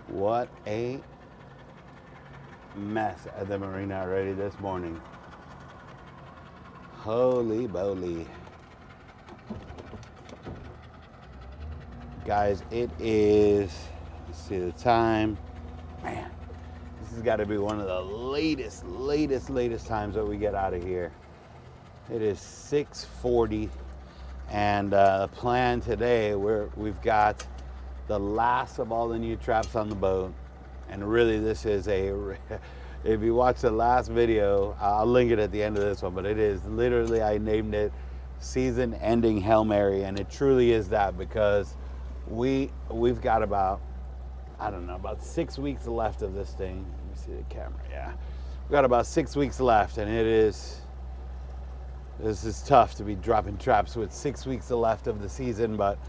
What a mess at the marina already this morning. Holy moly. Guys, it is, let's see the time. Man, this has got to be one of the latest times that we get out of here. It is 6:40, and the plan today, we've got the last of all the new traps on the boat. And really, this is if you watch the last video, I'll link it at the end of this one, but it is literally, I named it season-ending Hail Mary, and it truly is that, because we've got about, I don't know, about 6 weeks left of this thing. Let me see the camera, yeah. We've got about 6 weeks left, and this is tough to be dropping traps with 6 weeks left of the season, but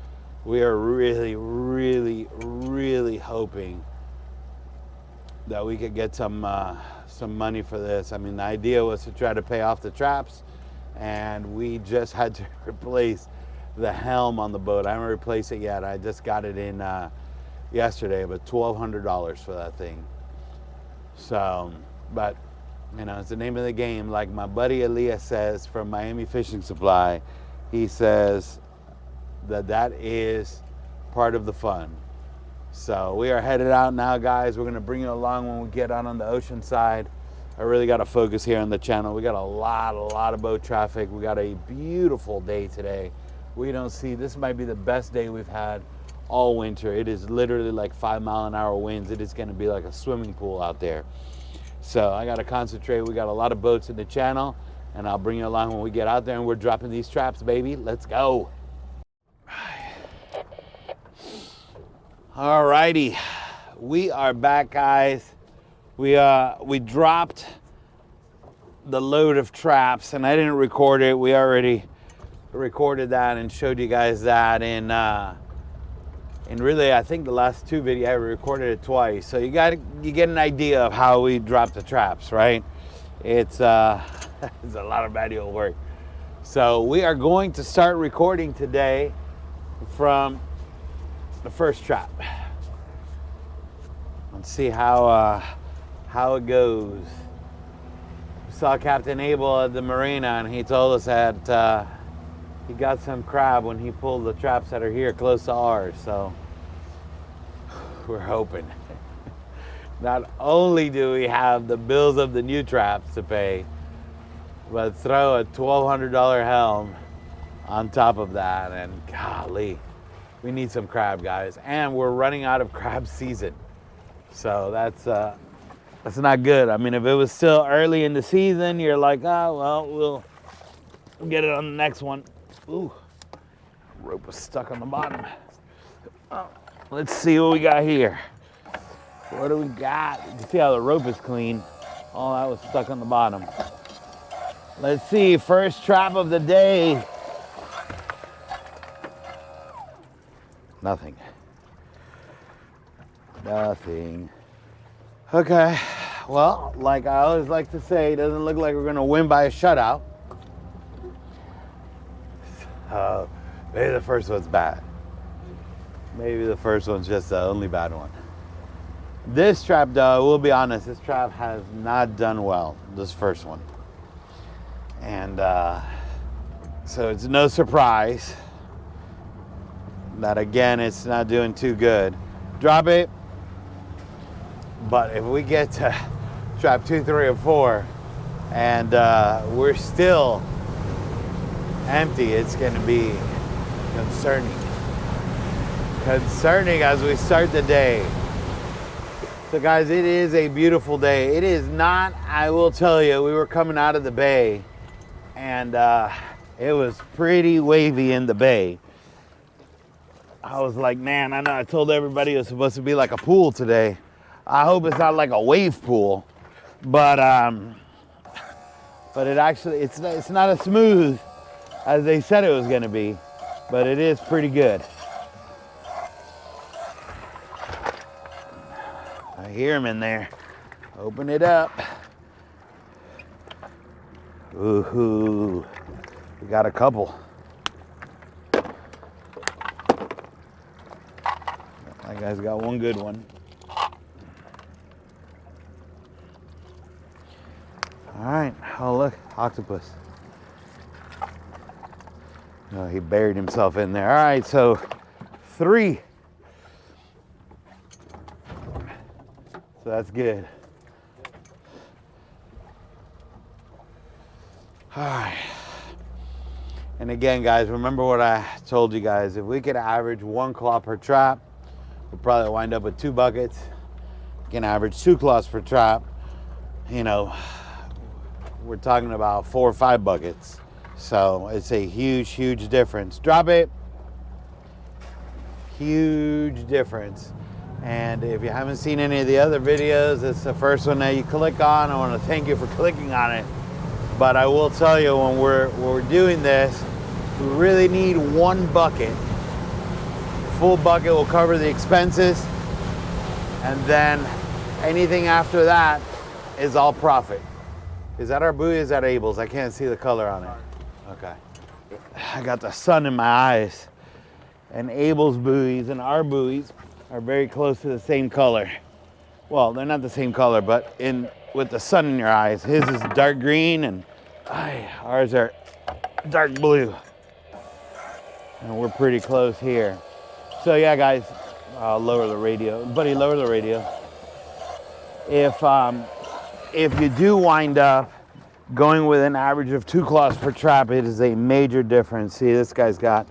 we are really hoping that we could get some money for this. I mean, the idea was to try to pay off the traps, and we just had to replace the helm on the boat. I haven't replaced it yet. I just got it in yesterday, but $1,200 for that thing. So, but you know, it's the name of the game. Like my buddy Elias says from Miami Fishing Supply, he says that is part of the fun. So we are headed out now, guys. We're gonna bring you along when we get out on the ocean side. I really gotta focus here on the channel. We got a lot of boat traffic. We got a beautiful day today. We don't see, this might be the best day we've had all winter. It is literally like 5-mile-an-hour winds. It is gonna be like a swimming pool out there. So I gotta concentrate. We got a lot of boats in the channel, and I'll bring you along when we get out there and we're dropping these traps, baby. Let's go. Alrighty, we are back, guys. We dropped the load of traps, and I didn't record it. We already recorded that and showed you guys that in really, I think the last two videos I recorded it twice. So you get an idea of how we drop the traps, right? It's it's a lot of manual work. So we are going to start recording today from the first trap. Let's see how it goes. We saw Captain Abel at the marina, and he told us that he got some crab when he pulled the traps that are here close to ours. So we're hoping. Not only do we have the bills of the new traps to pay, but throw a $1,200 helm on top of that, and golly, we need some crab, guys. And we're running out of crab season. So that's not good. I mean, if it was still early in the season, you're like, oh, well, we'll get it on the next one. Ooh, rope was stuck on the bottom. Oh, let's see what we got here. What do we got? You can see how the rope is clean. All that was stuck on the bottom. Let's see, first trap of the day. Nothing. Okay, well, like I always like to say, it doesn't look like we're gonna win by a shutout. Maybe the first one's bad. Maybe the first one's just the only bad one. This trap, though, we'll be honest, this trap has not done well, this first one. And so it's no surprise that, again, it's not doing too good. Drop it. But if we get to trap 2, 3, or 4, and we're still empty, it's going to be concerning. Concerning as we start the day. So, guys, it is a beautiful day. It is not, I will tell you, we were coming out of the bay, and it was pretty wavy in the bay. I was like, man, I know I told everybody it was supposed to be like a pool today. I hope it's not like a wave pool, but it actually, it's not as smooth as they said it was going to be, but it is pretty good. I hear him in there. Open it up. Ooh, we got a couple. That guy's got one good one. All right, oh look, octopus. Oh, he buried himself in there. All right, so 3. So that's good. All right. And again, guys, remember what I told you guys. If we could average 1 claw per trap, we'll probably wind up with 2 buckets. We can average 2 claws per trap. You know, we're talking about 4 or 5 buckets. So it's a huge, huge difference. Drop it. Huge difference. And if you haven't seen any of the other videos, it's the first one that you click on. I want to thank you for clicking on it. But I will tell you, when we're doing this, we really need 1 bucket. Full bucket will cover the expenses. And then anything after that is all profit. Is that our buoy? Is that Abel's? I can't see the color on it. Okay. I got the sun in my eyes. And Abel's buoys and our buoys are very close to the same color. Well, they're not the same color, but with the sun in your eyes. His is dark green and ours are dark blue. And we're pretty close here. So yeah, guys, I'll lower the radio. Buddy, lower the radio. If you do wind up going with an average of 2 claws per trap, it is a major difference. See, this guy's got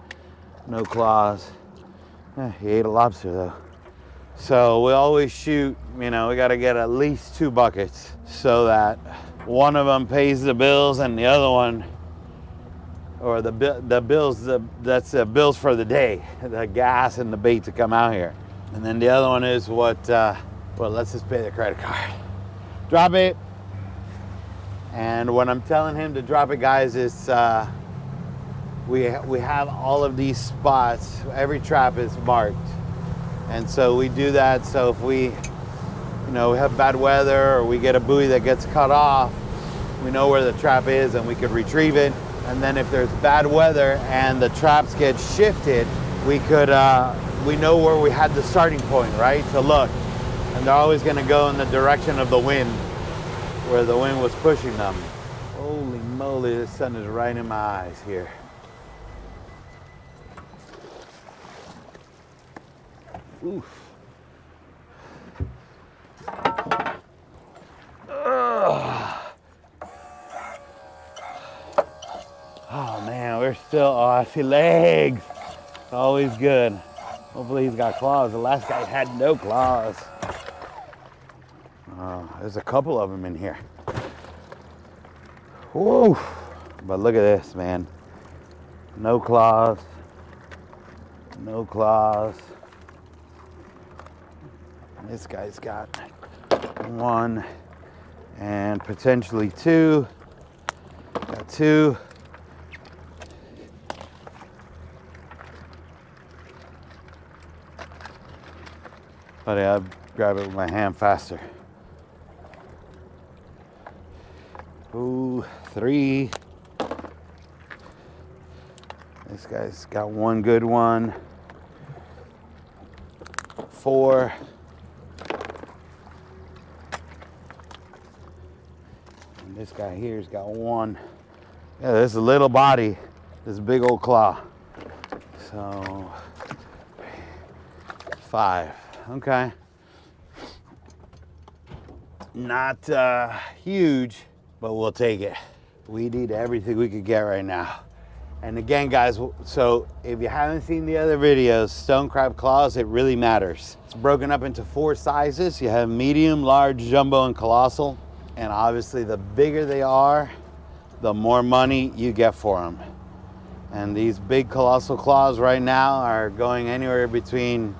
no claws. He ate a lobster though. So we always shoot, you know, we got to get at least 2 buckets so that one of them pays the bills and the other one, or the bills, that's the bills for the day, the gas and the bait to come out here. And then the other one is well, let's just pay the credit card. Drop it. And when I'm telling him to drop it, guys, it's we have all of these spots. Every trap is marked. And so we do that so if we have bad weather or we get a buoy that gets cut off, we know where the trap is and we can retrieve it. And then if there's bad weather and the traps get shifted, we know where we had the starting point, right, to look. And they're always gonna go in the direction of the wind, where the wind was pushing them. Holy moly, the sun is right in my eyes here. Oof. Oh man, we're still, I see legs. It's always good. Hopefully he's got claws. The last guy had no claws. There's a couple of them in here. Woo! But look at this, man. No claws. No claws. This guy's got 1 and potentially 2. Got 2. But I'll grab it with my hand faster. Ooh, 3. This guy's got 1 good one. 4. And this guy here's got 1. Yeah, this is a little body, this big old claw. So 5. Okay. Not huge, but we'll take it. We need everything we could get right now. And again, guys, so if you haven't seen the other videos, stone crab claws, it really matters. It's broken up into 4 sizes. You have medium, large, jumbo, and colossal. And obviously the bigger they are, the more money you get for them. And these big colossal claws right now are going anywhere between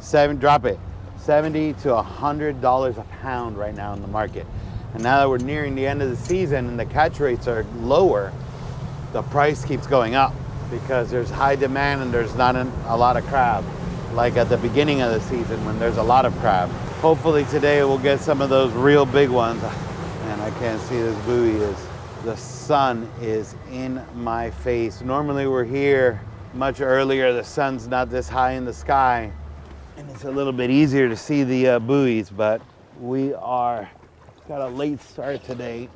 $70 to $100 a pound right now in the market. And now that we're nearing the end of the season and the catch rates are lower, the price keeps going up because there's high demand and there's not a lot of crab, like at the beginning of the season when there's a lot of crab. Hopefully today we'll get some of those real big ones. And I can't see this buoy the sun is in my face. Normally we're here much earlier. The sun's not this high in the sky. And it's a little bit easier to see the buoys, but we got a late start today.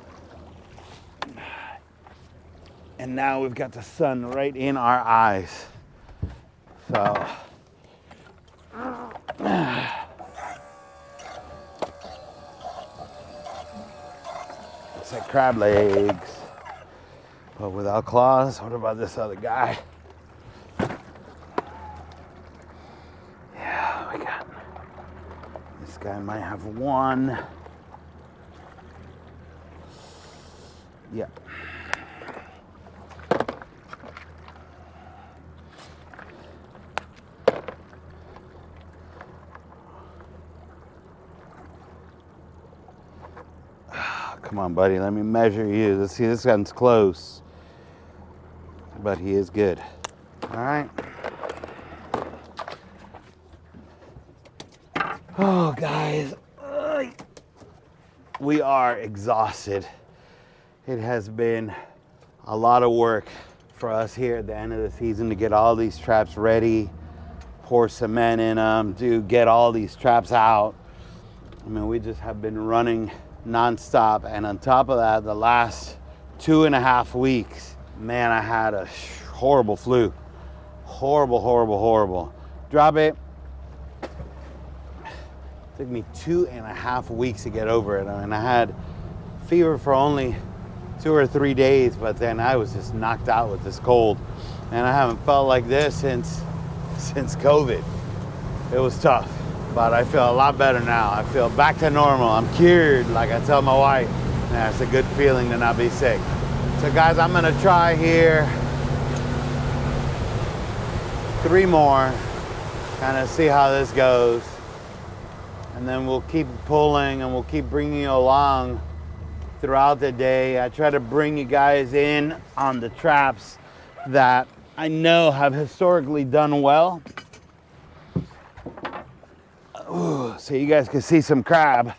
And now we've got the sun right in our eyes. So it's like crab legs, but without claws. What about this other guy? Yeah, we got, this guy might have one. Yep. Come on, buddy, let me measure you. Let's see, this one's close, but he is good. All right. Oh, guys, we are exhausted. It has been a lot of work for us here at the end of the season to get all these traps ready, pour cement in them, get all these traps out. I mean, we just have been running nonstop. And on top of that, the last 2.5 weeks, man, I had a horrible flu. Horrible, horrible, horrible. Drop it. Took me 2.5 weeks to get over it. I mean, I had fever for only 2 or 3 days, but then I was just knocked out with this cold. And I haven't felt like this since COVID. It was tough, but I feel a lot better now. I feel back to normal. I'm cured, like I tell my wife. Yeah, it's a good feeling to not be sick. So guys, I'm gonna try here 3 more, kind of see how this goes. And then we'll keep pulling and we'll keep bringing you along throughout the day. I try to bring you guys in on the traps that I know have historically done well. Ooh, so you guys can see some crab.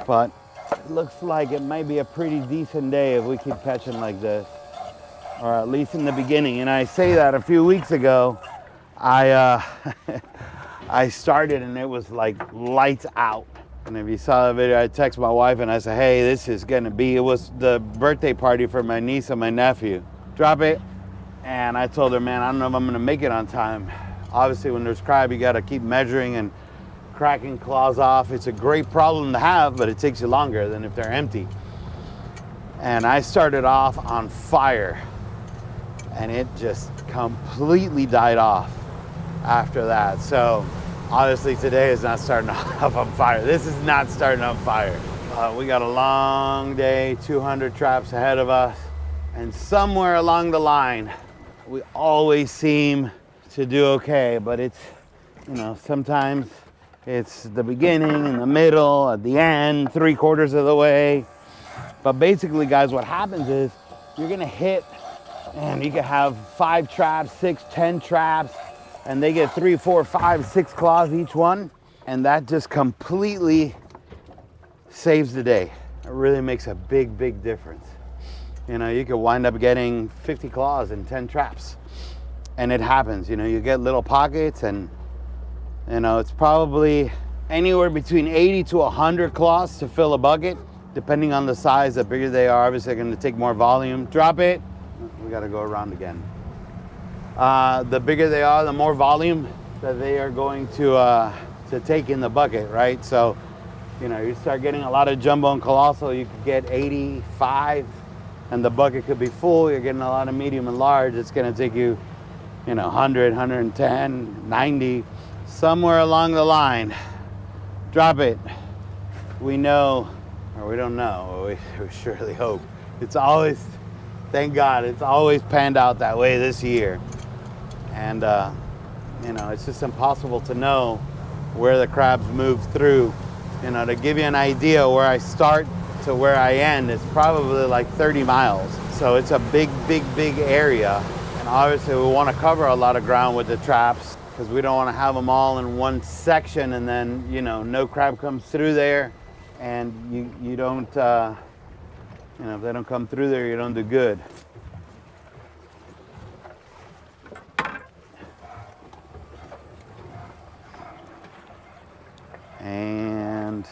But it looks like it might be a pretty decent day if we keep catching like this. Or at least in the beginning. And I say that a few weeks ago, I started and it was like lights out. And if you saw the video, I text my wife and I said, hey, this is gonna be, it was the birthday party for my niece and my nephew. Drop it. And I told her, man, I don't know if I'm gonna make it on time. Obviously, when there's crab, you gotta keep measuring and cracking claws off. It's a great problem to have, but it takes you longer than if they're empty. And I started off on fire and it just completely died off after that. So obviously today is not starting off on fire. This is not starting on fire. We got a long day, 200 traps ahead of us. And somewhere along the line, we always seem to do okay, but it's, you know, sometimes it's the beginning, in the middle, at the end, 3/4 of the way. But basically, guys, what happens is you're gonna hit and you can have 5 traps, 6, 10 traps, and they get 3, 4, 5, 6 claws each one. And that just completely saves the day. It really makes a big, big difference. You know, you could wind up getting 50 claws in 10 traps. And it happens, you know, you get little pockets and, you know, it's probably anywhere between 80 to 100 claws to fill a bucket, depending on the size. The bigger they are, obviously they're gonna take more volume. Drop it. We gotta go around again. The bigger they are, the more volume that they are going to take in the bucket, right? So, you know, you start getting a lot of jumbo and colossal, you could get 85 and the bucket could be full. You're getting a lot of medium and large. It's gonna take you, you know, 100, 110, 90, somewhere along the line. Drop it. We know, or we don't know, we surely hope. It's always, thank God, it's always panned out that way this year. And, you know, it's just impossible to know where the crabs move through. You know, to give you an idea where I start to where I end, it's probably like 30 miles. So it's a big, big, big area. And obviously we want to cover a lot of ground with the traps because we don't want to have them all in one section and then, you know, no crab comes through there and you don't, you know, if they don't come through there, you don't do good. And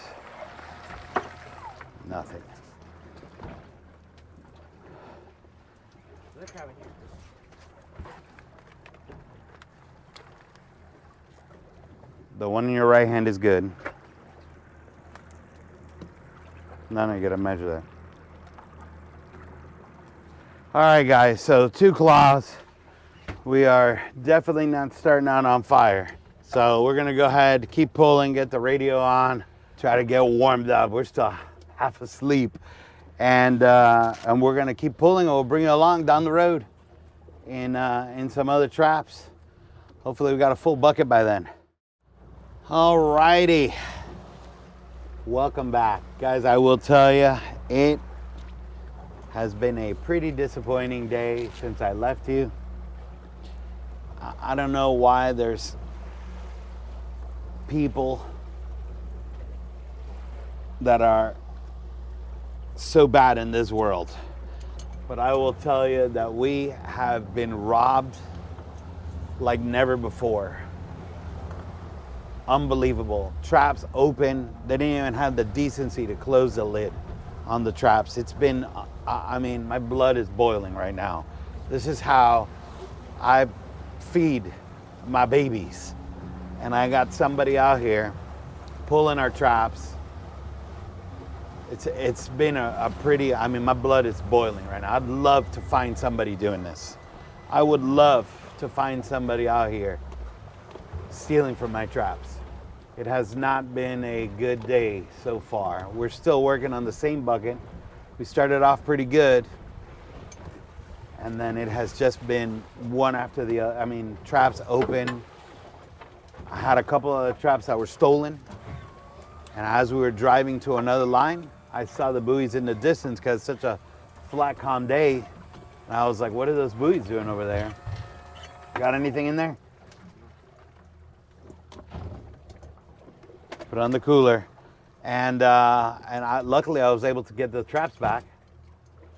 nothing. The one in your right hand is good. Now you gotta measure that. All right, guys, so 2 claws. We are definitely not starting out on fire. So we're gonna go ahead, keep pulling, get the radio on, try to get warmed up. We're still half asleep. And we're gonna keep pulling, and we'll bring you along down the road in some other traps. Hopefully we got a full bucket by then. All righty, welcome back. Guys, I will tell you, it has been a pretty disappointing day since I left you. I don't know why there's people that are so bad in this world, but I will tell you that we have been robbed like never before. Unbelievable. Traps open. They didn't even have the decency to close the lid on the traps. It's been, I mean, my blood is boiling right now. This is how I feed my babies. And I got somebody out here pulling our traps. It's been a pretty, I mean, my blood is boiling right now. I'd love to find somebody doing this. I would love to find somebody out here stealing from my traps. It has not been a good day so far. We're still working on the same bucket. We started off pretty good, and then it has just been one after the other. I mean, traps open. I had a couple of traps that were stolen, and as we were driving to another line, I saw the buoys in the distance because it's such a flat, calm day. And I was like, what are those buoys doing over there? Got anything in there? Put it on the cooler. And luckily I was able to get the traps back.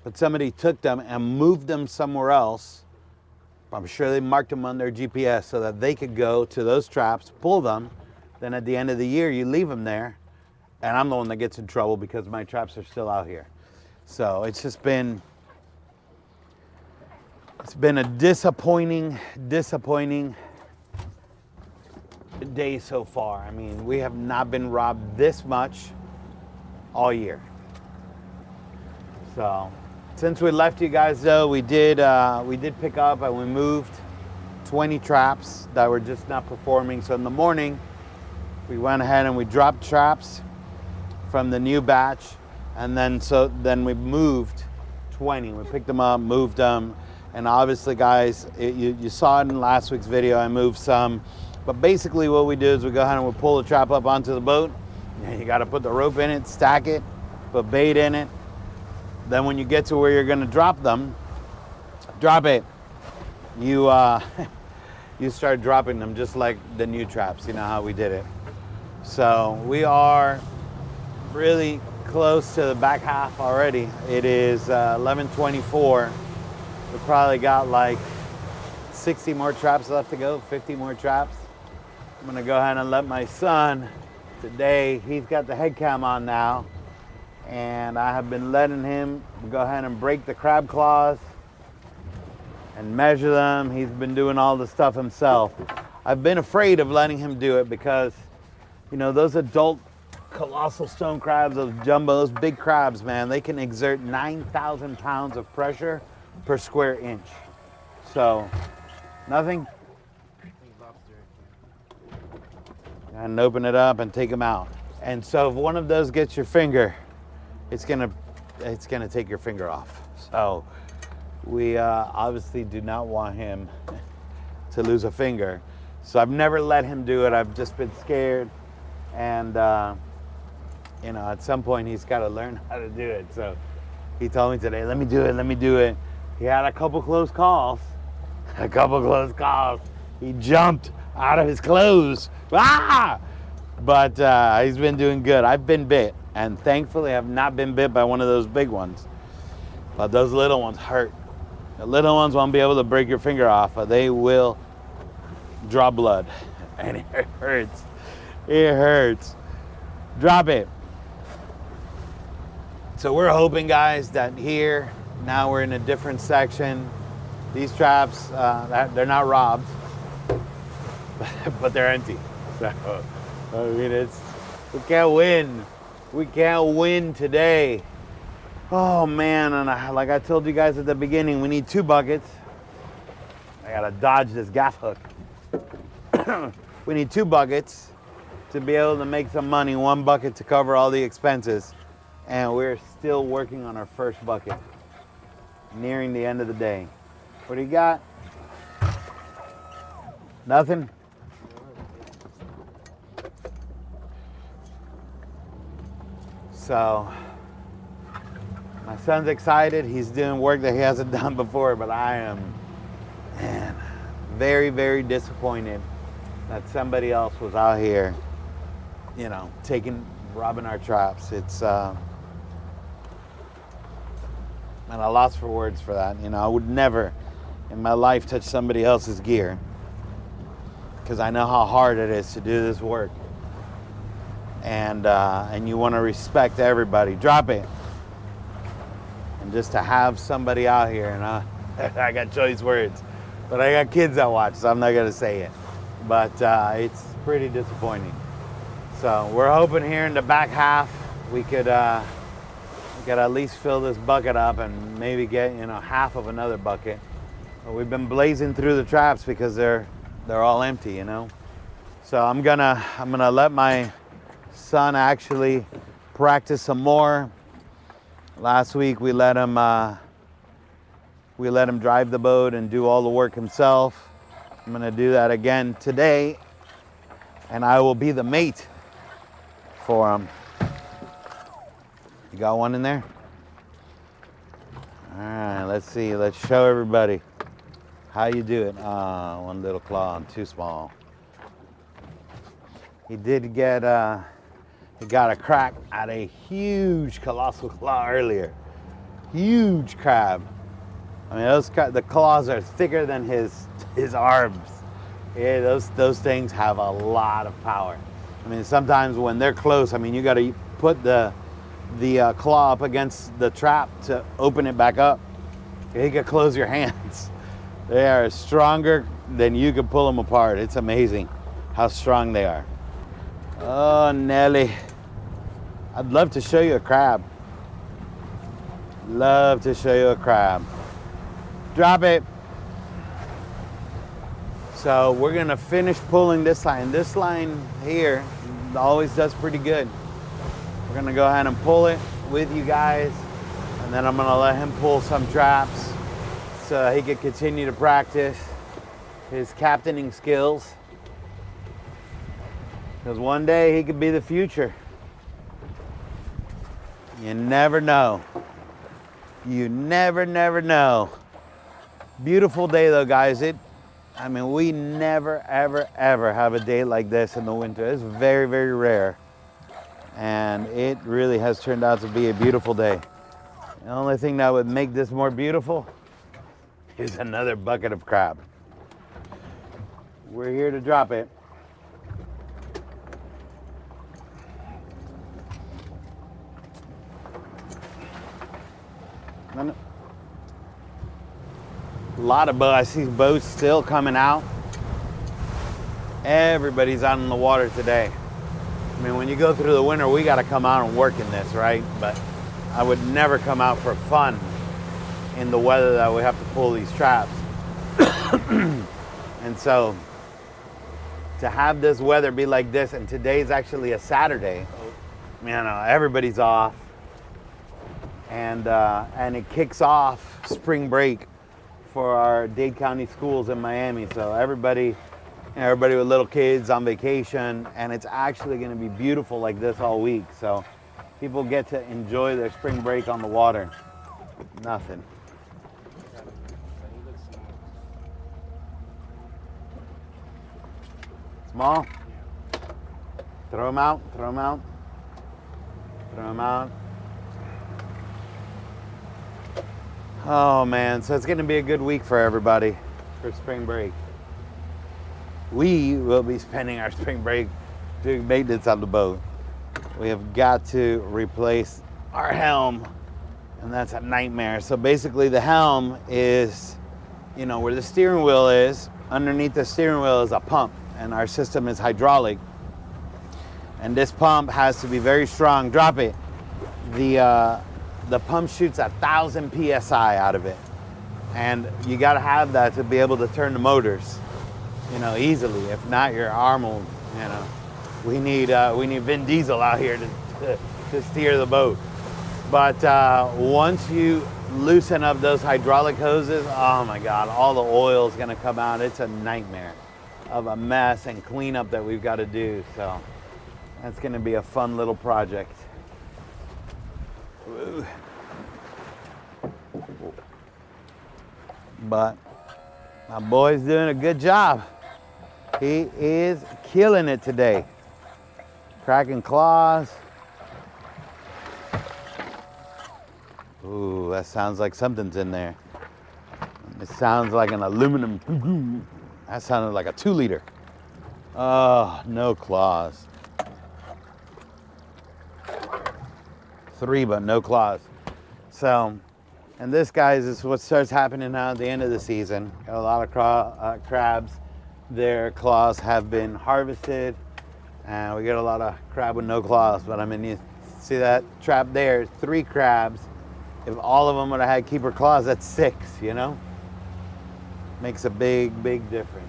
But somebody took them and moved them somewhere else. I'm sure they marked them on their GPS so that they could go to those traps, pull them. Then at the end of the year, you leave them there. And I'm the one that gets in trouble because my traps are still out here. So it's just been, it's been a disappointing day so far. I mean, we have not been robbed this much all year. So since we left you guys though, we did pick up and we moved 20 traps that were just not performing. So in the morning, we went ahead and we dropped traps from the new batch, and then we moved 20. We picked them up, moved them, and obviously guys, you saw it in last week's video, I moved some. But basically what we do is we go ahead and we pull the trap up onto the boat. You got to put the rope in it, stack it, put bait in it. Then when you get to where you're going to drop them, drop it. You you start dropping them just like the new traps. You know how we did it. So we are really close to the back half already. It is 11:24. We probably got like 60 more traps left to go, 50 more traps. I'm gonna go ahead and let my son, today, he's got the head cam on now, and I have been letting him go ahead and break the crab claws and measure them. He's been doing all the stuff himself. I've been afraid of letting him do it because, you know, those adult colossal stone crabs, those jumbo, those big crabs, man, they can exert 9,000 pounds of pressure per square inch. So, nothing? And open it up and take them out. And so if one of those gets your finger, it's gonna take your finger off. So we obviously do not want him to lose a finger. So I've never let him do it. I've just been scared. And you know, at some point he's got to learn how to do it. So he told me today, let me do it. He had a couple close calls. He jumped out of his clothes. Ah! But he's been doing good. I've been bit, and thankfully I've not been bit by one of those big ones. But those little ones hurt. The little ones won't be able to break your finger off, but they will draw blood. And it hurts. It hurts. Drop it. So we're hoping, guys, that here, now we're in a different section. These traps, they're not robbed, but they're empty. So, I mean, we can't win. We can't win today. Oh man, and like I told you guys at the beginning, we need 2 buckets. I gotta dodge this gaff hook. We need 2 buckets to be able to make some money, 1 bucket to cover all the expenses. And we're still working on our first bucket, nearing the end of the day. What do you got? Nothing? So, my son's excited. He's doing work that he hasn't done before, but I am, man, very, very disappointed that somebody else was out here, you know, robbing our traps. It's, and I lost for words for that. You know, I would never in my life touch somebody else's gear because I know how hard it is to do this work. And you want to respect everybody. Drop it. And just to have somebody out here, and I got choice words, but I got kids that watch, so I'm not gonna say it. But it's pretty disappointing. So we're hoping here in the back half we could at least fill this bucket up and maybe get, you know, half of another bucket. But we've been blazing through the traps because they're all empty, you know. So I'm gonna let my son actually practice some more. Last week we let him drive the boat and do all the work himself. I'm gonna do that again today, and I will be the mate for him. You got one in there? All right, let's see. Let's show everybody how you do it. One little claw, too small. He did get he got a crack at a huge colossal claw earlier. Huge crab. I mean, the claws are thicker than his arms. Yeah, those things have a lot of power. I mean, sometimes when they're close, I mean, you got to put the claw up against the trap to open it back up. You can close your hands. They are stronger than you can pull them apart. It's amazing how strong they are. Oh, Nelly. I'd love to show you a crab. Love to show you a crab. Drop it. So we're gonna finish pulling this line. This line here always does pretty good. We're gonna go ahead and pull it with you guys, and then I'm gonna let him pull some traps so he can continue to practice his captaining skills. Because one day he could be the future. You never know. You never know. Beautiful day though, guys. I mean, we never, ever have a day like this in the winter. It's very, very rare. And it really has turned out to be a beautiful day. The only thing that would make this more beautiful is another bucket of crab. We're here to drop it. A lot of boats. I see boats still coming out. Everybody's out in the water today. I mean, when you go through the winter, we got to come out and work in this, right? But I would never come out for fun in the weather that we have to pull these traps. And so to have this weather be like this, and today's actually a Saturday, you know, everybody's off, and it kicks off spring break for our Dade County schools in Miami. So everybody with little kids on vacation, and it's actually going to be beautiful like this all week. So people get to enjoy their spring break on the water. Nothing. Small? Throw them out, throw them out. Throw them out. Oh man, so it's going to be a good week for everybody for spring break. We will be spending our spring break doing maintenance on the boat. We have got to replace our helm, and that's a nightmare. So basically the helm is, you know, where the steering wheel is. Underneath the steering wheel is a pump. and our system is hydraulic. And this pump has to be very strong. Drop it. The pump shoots 1,000 psi out of it, and you got to have that to be able to turn the motors, you know, easily. If not, your arm will, you know. We need Vin Diesel out here to steer the boat. But once you loosen up those hydraulic hoses, oh my God, all the oil is gonna come out. It's a nightmare of a mess and cleanup that we've got to do. So that's gonna be a fun little project. But my boy's doing a good job. He is killing it today. Cracking claws. Ooh, that sounds like something's in there. It sounds like an aluminum. That sounded like a 2-liter. Oh, no claws. 3, but no claws. So, and this, guys, is what starts happening now at the end of the season. Got a lot of crabs. Their claws have been harvested, and we get a lot of crab with no claws. But I mean, you see that trap there, 3 crabs. If all of them would have had keeper claws, that's 6, you know? Makes a big, big difference.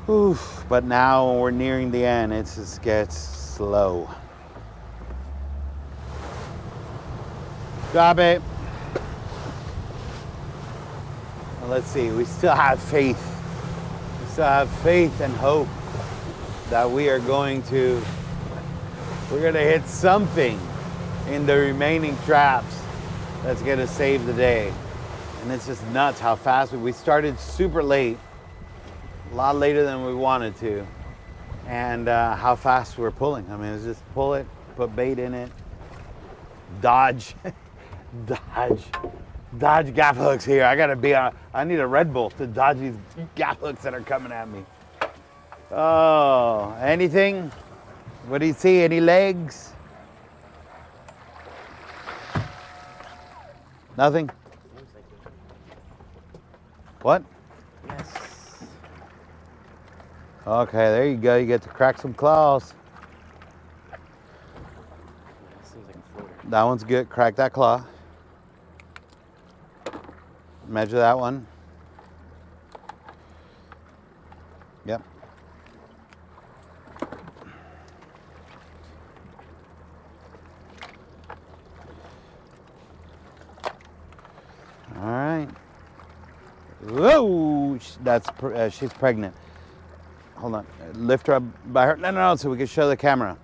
Oof. But now when we're nearing the end, it just gets slow. Drop it. Well, let's see, we still have faith. We still have faith and hope that we're gonna hit something in the remaining traps that's gonna save the day. And it's just nuts how fast we started super late, a lot later than we wanted to, and how fast we're pulling. I mean, it's just pull it, put bait in it, dodge, dodge gaff hooks here. I need a Red Bull to dodge these gaff hooks that are coming at me. Oh, anything? What do you see? Any legs? Nothing? What? Yes. Okay, there you go. You get to crack some claws. Seems like a floater. That one's good. Crack that claw. Measure that one. Yep. All right. Whoa! She's pregnant. Hold on. Lift her up by her. No, so we can show the camera.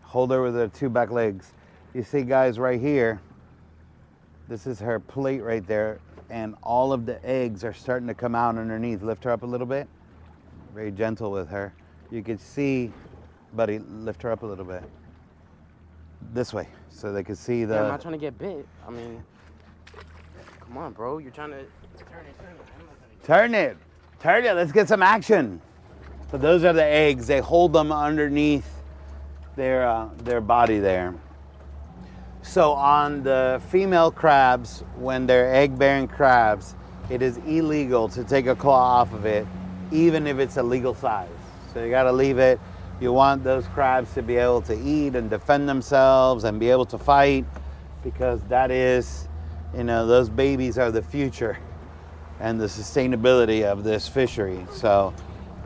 Hold her with her 2 back legs. You see, guys, right here. This is her plate right there, and all of the eggs are starting to come out underneath. Lift her up a little bit. Very gentle with her. You can see, buddy, lift her up a little bit. This way, so they can see the... Yeah, I'm not trying to get bit. I mean, come on, bro. You're trying to turn it. Turn it. Let's get some action. So those are the eggs. They hold them underneath their body there. So on the female crabs, when they're egg-bearing crabs, it is illegal to take a claw off of it, even if it's a legal size. So you gotta leave it. You want those crabs to be able to eat and defend themselves and be able to fight, because that is, you know, those babies are the future and the sustainability of this fishery. So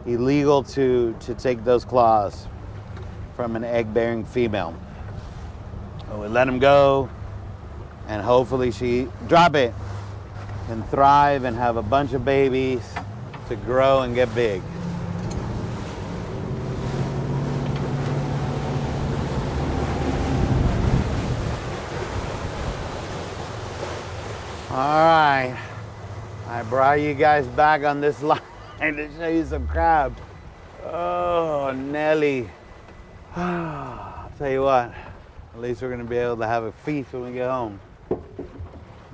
illegal to take those claws from an egg-bearing female. So we let them go, and hopefully she, drop it, can thrive and have a bunch of babies to grow and get big. All right, I brought you guys back on this line to show you some crab. Oh, Nelly. I'll tell you what, at least we're gonna be able to have a feast when we get home.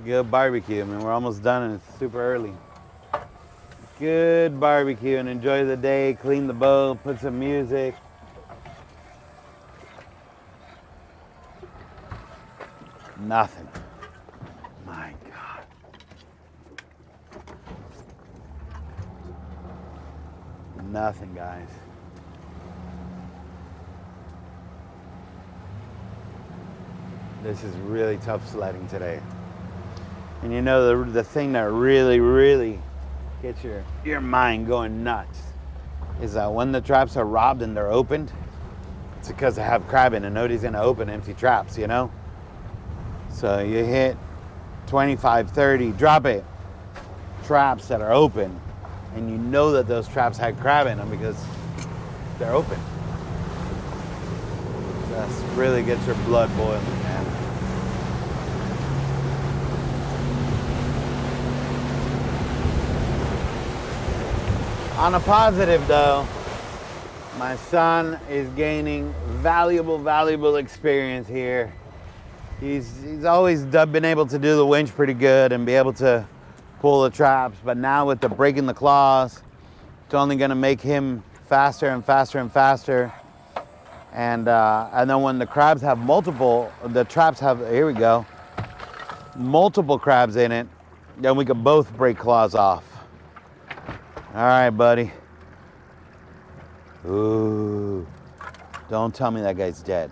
Good barbecue. I mean, we're almost done and it's super early. Good barbecue and enjoy the day, clean the boat, put some music. Nothing. My God. nothing, guys. This is really tough sledding today. And you know, the thing that really gets your mind going nuts is that when the traps are robbed and they're opened, it's because they have crab in and nobody's gonna open empty traps, you know? So you hit 25, 30, drop it, traps that are open, and you know that those traps had crab in them because they're open. That really gets your blood boiling, man. On a positive though, my son is gaining valuable experience here. He's always been able to do the winch pretty good and be able to pull the traps, but now with the breaking the claws, it's only gonna make him faster and faster and faster. And then when the crabs have the traps have, here we go, multiple crabs in it, then we can both break claws off. All right, buddy. Ooh, don't tell me that guy's dead.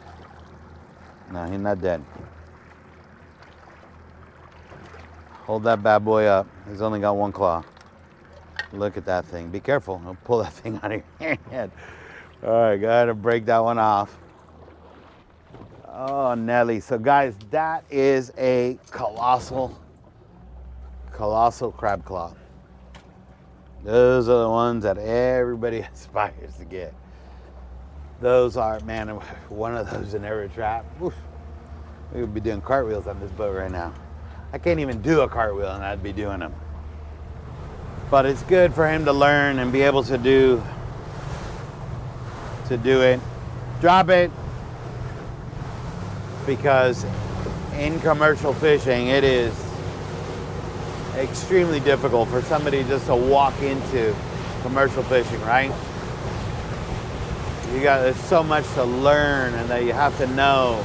No, he's not dead. Hold that bad boy up. He's only got one claw. Look at that thing. Be careful. Don't pull that thing out of your head. All right, gotta break that one off. Oh, Nelly. So guys, that is a colossal crab claw. Those are the ones that everybody aspires to get. Those are, man, one of those in every trap. Oof. We would be doing cartwheels on this boat right now. I can't even do a cartwheel and I'd be doing them. But it's good for him to learn and be able to do it. Drop it. Because in commercial fishing, it is extremely difficult for somebody just to walk into commercial fishing, right? There's so much to learn, and that you have to know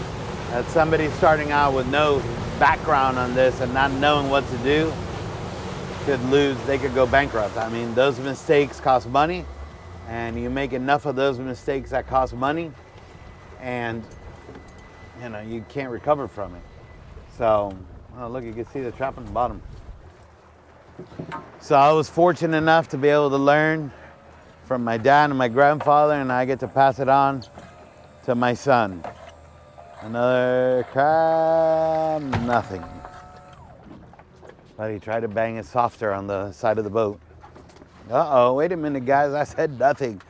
that somebody starting out with no background on this and not knowing what to do they could go bankrupt. I mean, those mistakes cost money, and you make enough of those mistakes that cost money, and you know, you can't recover from it. So, oh, look, you can see the trap on the bottom. So I was fortunate enough to be able to learn from my dad and my grandfather, and I get to pass it on to my son. Another crab, nothing. But he tried to bang it softer on the side of the boat. Uh-oh, wait a minute, guys, I said nothing.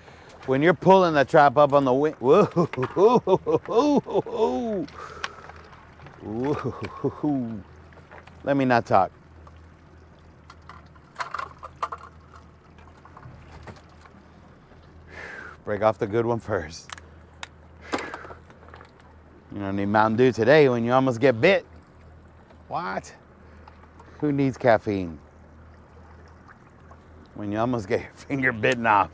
When you're pulling the trap up on the wing, whoa, whoa. Let me not talk. Break off the good one first. You don't need Mountain Dew today when you almost get bit. What? Who needs caffeine when you almost get your finger bitten off?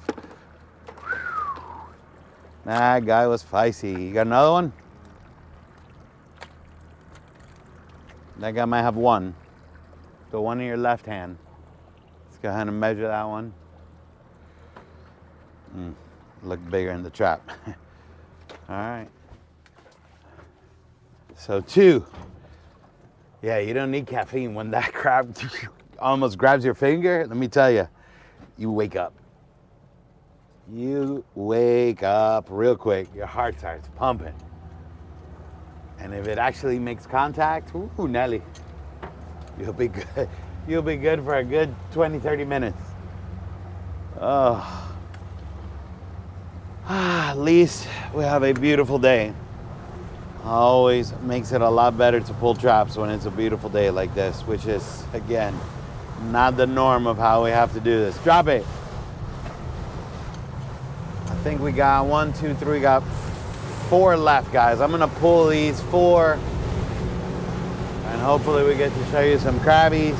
That guy was feisty. You got another one? That guy might have one. The one in your left hand. Let's go ahead and measure that one. Look bigger in the trap. All right. So 2. Yeah, you don't need caffeine when that crab almost grabs your finger. Let me tell you, you wake up. You wake up real quick. Your heart starts pumping. And if it actually makes contact, ooh, Nelly, you'll be good. You'll be good for a good 20, 30 minutes. Oh. At least we have a beautiful day. Always makes it a lot better to pull traps when it's a beautiful day like this, which is, again, not the norm of how we have to do this. Drop it. I think we got 1, 2, 3, we got 4 left, guys. I'm gonna pull these 4, and hopefully we get to show you some crabbies.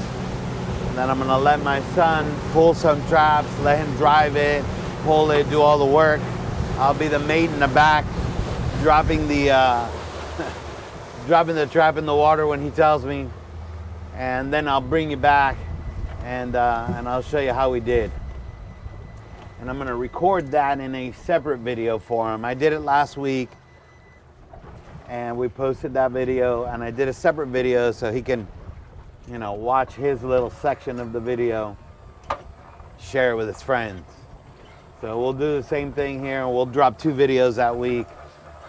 And then I'm gonna let my son pull some traps, let him drive it, pull it, do all the work. I'll be the mate in the back, dropping the dropping the trap in the water when he tells me, and then I'll bring you back and I'll show you how we did. and I'm gonna record that in a separate video for him. I did it last week, and we posted that video, and I did a separate video so he can, you know, watch his little section of the video, share it with his friends. So we'll do the same thing here, and we'll drop 2 videos that week,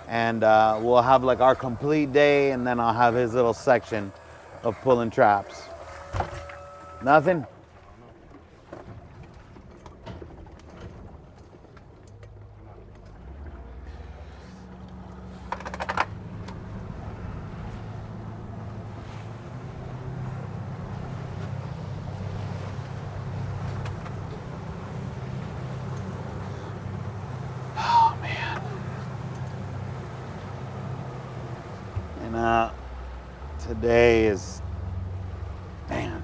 and we'll have like our complete day, and then I'll have his little section of pulling traps. Nothing? Oh man. And today is, man,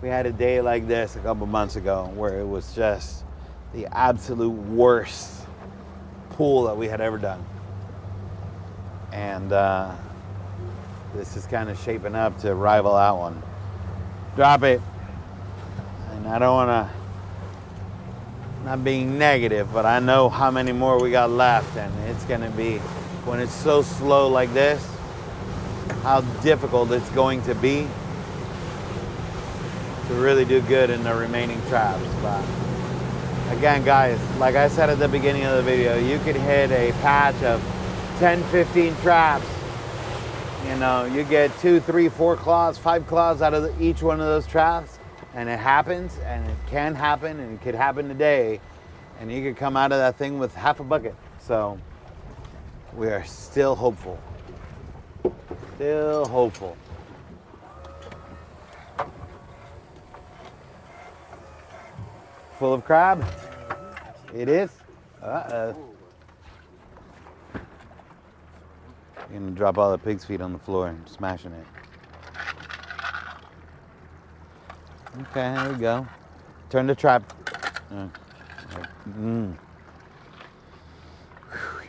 we had a day like this a couple months ago where it was just the absolute worst pull that we had ever done. And this is kind of shaping up to rival that one. Drop it. And I don't want to, not being negative, but I know how many more we got left, and it's going to be, when it's so slow like this, how difficult it's going to be to really do good in the remaining traps. But again, guys, like I said at the beginning of the video, you could hit a patch of 10, 15 traps. You know, you get 2, 3, 4 claws, 5 claws out of each one of those traps, and it happens, and it can happen, and it could happen today, and you could come out of that thing with half a bucket. So we are still hopeful. Still hopeful. Full of crab? It is? Uh-oh. You're gonna drop all the pig's feet on the floor and smashing it. Okay, there we go. Turn the trap. You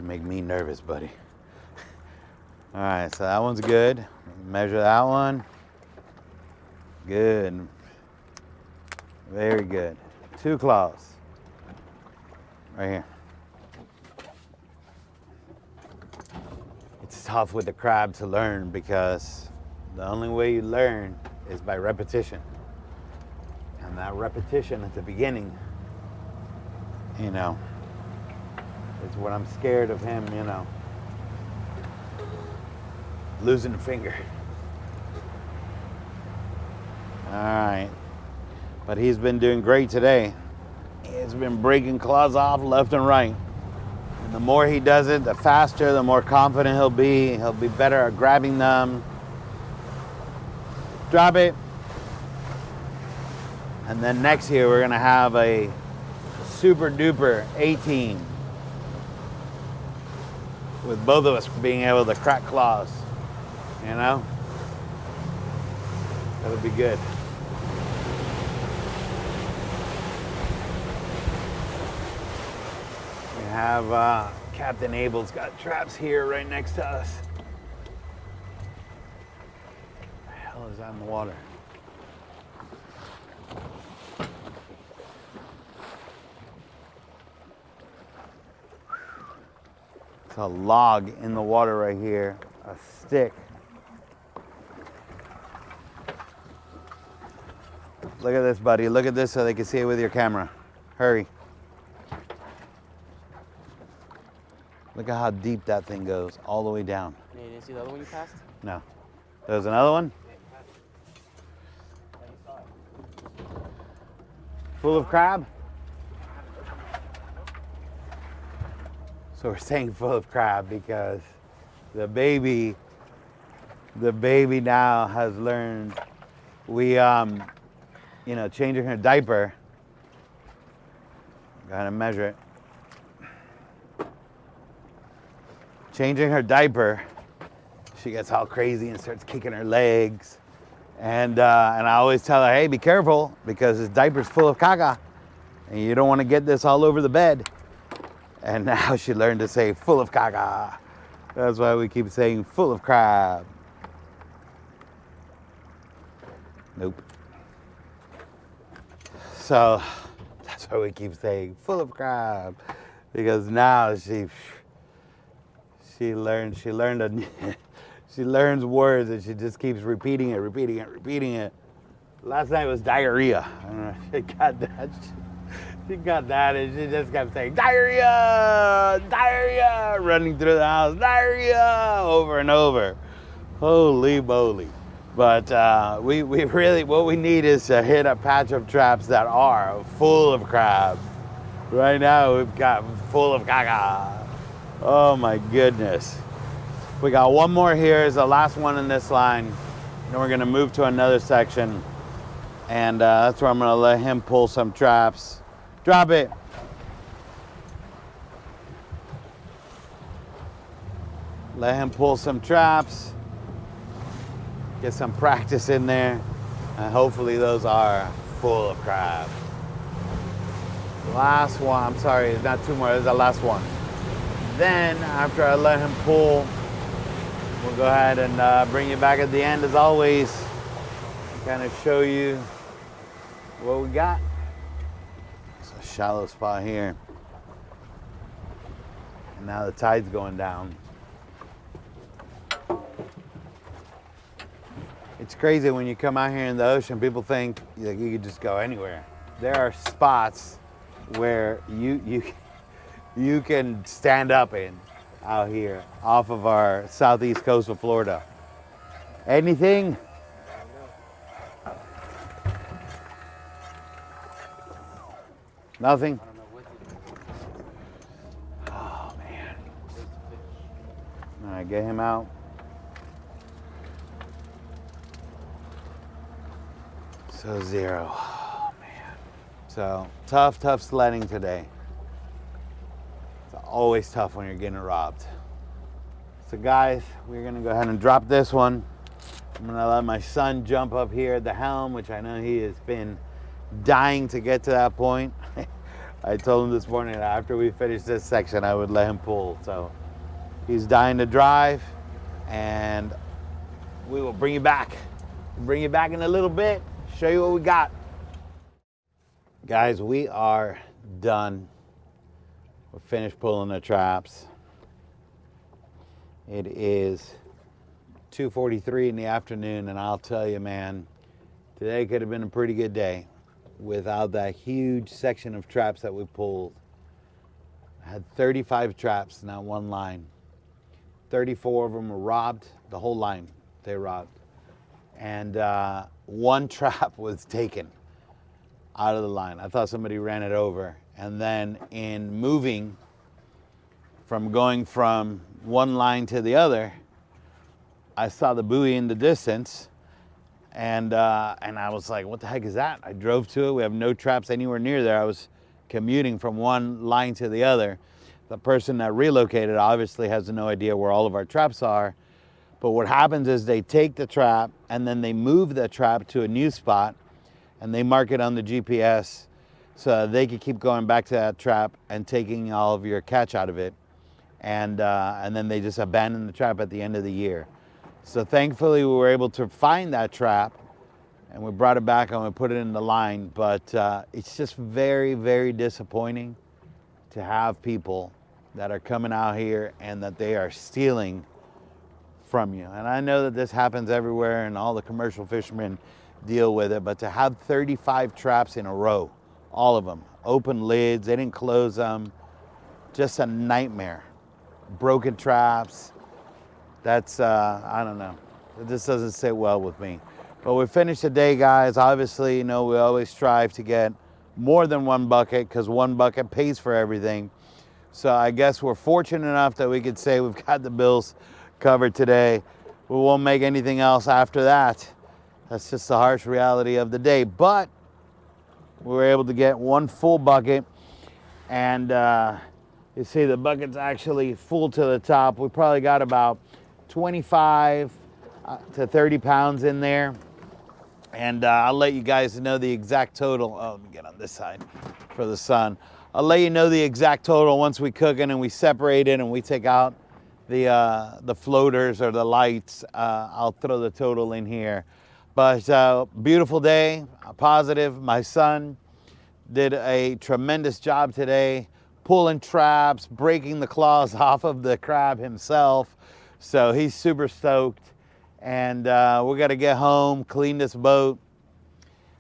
make me nervous, buddy. All right, so that one's good. Measure that one. Good. Very good. 2 claws. Right here. It's tough with the crab to learn because the only way you learn is by repetition. And that repetition at the beginning, you know, is what I'm scared of him, you know, losing a finger. All right. But he's been doing great today. He's been breaking claws off left and right. And the more he does it, the faster, the more confident he'll be. He'll be better at grabbing them. Drop it. And then next year we're gonna have a super duper 18 with both of us being able to crack claws, you know? That'll be good. We have Captain Abel's got traps here right next to us. What the hell is that in the water? It's a log in the water right here, a stick. Look at this, buddy. Look at this so they can see it with your camera. Hurry. Look at how deep that thing goes, all the way down. Yeah, you didn't see the other one you passed? No. There's another one? Full of crab? So we're saying full of crab because the baby now has learned, we, you know, changing her diaper, gotta measure it. Changing her diaper, she gets all crazy and starts kicking her legs. And I always tell her, hey, be careful because this diaper's full of caca and you don't want to get this all over the bed. And now she learned to say full of caca. That's why we keep saying full of crab. Nope. So that's That's why we keep saying full of crab, because now she learns she learns words and she just keeps repeating it. Last night was diarrhea. I don't know. She got that. She got that, and she just kept saying diarrhea, diarrhea, running through the house, diarrhea, over and over. Holy moly! But we really, what we need is to hit a patch of traps that are full of crabs. Right now we've got full of caca. Oh my goodness. We got one more here, is the last one in this line. Then we're gonna move to another section. And that's where I'm gonna let him pull some traps. Drop it. Let him pull some traps. Get some practice in there. And hopefully those are full of crab. Last one, I'm sorry, not two more, this is the last one. Then, after I let him pull, we'll go ahead and bring you back at the end as always. Kind of show you what we got. It's a shallow spot here. And now the tide's going down. It's crazy when you come out here in the ocean, people think like you could just go anywhere. There are spots where you can stand up in out here off of our southeast coast of Florida. Anything? Nothing? Oh man. All right, get him out. So zero. Oh man. So tough sledding today. It's always tough when you're getting robbed. So guys, we're gonna go ahead and drop this one. I'm gonna let my son jump up here at the helm, which I know he has been dying to get to that point. I told him this morning that after we finish this section, I would let him pull. So he's dying to drive, and we will bring you back. Bring you back in a little bit, show you what we got. Guys, we are done. We're finished pulling the traps. It is 2:43 in the afternoon, and I'll tell you, man, today could have been a pretty good day without that huge section of traps that we pulled. I had 35 traps in that one line. 34 of them were robbed, the whole line they robbed. And one trap was taken out of the line. I thought somebody ran it over. And then in moving from going from one line to the other, I saw the buoy in the distance. And I was like, what the heck is that? I drove to it. We have no traps anywhere near there. I was commuting from one line to the other. The person that relocated obviously has no idea where all of our traps are. But what happens is they take the trap and then they move the trap to a new spot and they mark it on the GPS so they can keep going back to that trap and taking all of your catch out of it. And then they just abandon the trap at the end of the year. So thankfully we were able to find that trap and we brought it back and we put it in the line. But it's just very, very disappointing to have people that are coming out here and that they are stealing from you. And I know that this happens everywhere and all the commercial fishermen deal with it, but to have 35 traps in a row, all of them, open lids, they didn't close them, just a nightmare. Broken traps, that's, I don't know. It just doesn't sit well with me. But we finished the day, guys. Obviously, you know, we always strive to get more than one bucket because one bucket pays for everything. So I guess we're fortunate enough that we could say we've got the bills covered today. We won't make anything else after that. That's just the harsh reality of the day. But we were able to get one full bucket, and you see the bucket's actually full to the top. We probably got about 25 to 30 pounds in there. And I'll let you guys know the exact total. Oh, let me get on this side for the sun. I'll let you know the exact total once we cook it and we separate it and we take out the floaters or the lights. I'll throw the total in here. But beautiful day, positive. My son did a tremendous job today, pulling traps, breaking the claws off of the crab himself. So he's super stoked. And we got to get home, clean this boat.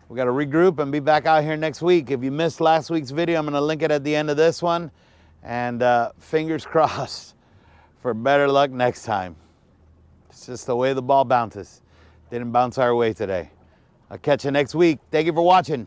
We got to regroup and be back out here next week. If you missed last week's video, I'm going to link it at the end of this one. And fingers crossed for better luck next time. It's just the way the ball bounces. Didn't bounce our way today. I'll catch you next week. Thank you for watching.